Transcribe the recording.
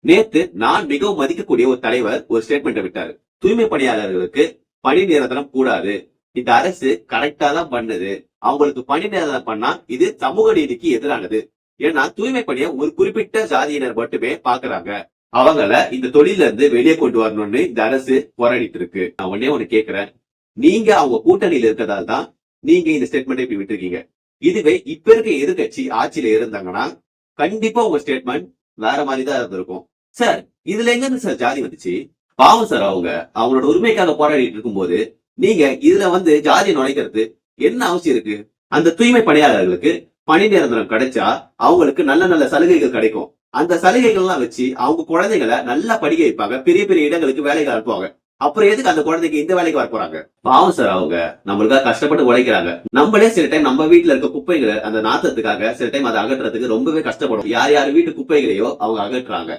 நேத்து நான் மிகவும் மதிக்கக்கூடிய ஒரு தலைவர் ஒரு ஸ்டேட்மெண்ட் விட்டாரு. தூய்மை பணியாளர்களுக்கு பணி நிரந்தரம் கூடாது. இந்த அரசு கரெக்டா தான் பண்ணுது. அவங்களுக்கு பணி நிரந்தரம் பண்ணா இது சமூக நீதிக்கு எதிரானது. ஏன்னா தூய்மை பணியை ஒரு குறிப்பிட்ட ஜாதியினர் மட்டுமே பாக்குறாங்க. அவங்கள இந்த தொழில இருந்து வெளியே கொண்டு வரணும்னு இந்த அரசு போராடிட்டு இருக்கு. நான் ஒன்னே ஒண்ணு கேக்குறேன். நீங்க அவங்க கூட்டணியில இருக்கிறதால தான் நீங்க இந்த ஸ்டேட்மெண்ட் இப்படி விட்டுருக்கீங்க. இதுவே இப்ப இருக்க எதிர்கட்சி ஆட்சியில இருந்தாங்கன்னா கண்டிப்பா உங்க ஸ்டேட்மெண்ட் வேற மாதிரி தான் இருந்திருக்கும். சார், இதுல எங்க இருந்து சார் ஜாதி வந்துச்சு? பாவம் சார், அவங்களோட உரிமைக்காக போராடிட்டு இருக்கும்போது நீங்க இதுல ஜாதி நுழைக்கிறது என்ன அவசியம் இருக்கு? அந்த தூய்மை பணியாளர்களுக்கு பணி நிரந்தரம் கிடைச்சா அவங்களுக்கு நல்ல நல்ல சலுகைகள் கிடைக்கும். அந்த சலுகைகள்லாம் வச்சு அவங்க குழந்தைகளை நல்லா படிக்க வைப்பாங்க. பெரிய பெரிய இடங்களுக்கு வேலைக்கு அனுப்புவாங்க. அப்புறம் எதுக்கு அந்த குழந்தைக்கு இந்த வேலைக்கு வர போறாங்க? பாவம் சார், அவங்க நம்மளுக்காக கஷ்டப்பட்டு உழைக்கிறாங்க. நம்மளே சில டைம் நம்ம வீட்டுல இருக்க குப்பைகளை அந்த நாத்தத்துக்காக சில டைம் அதை அகற்றுறதுக்கு ரொம்பவே கஷ்டப்படும். யார் யார் வீட்டு குப்பைகளையோ அவங்க அகற்றுறாங்க.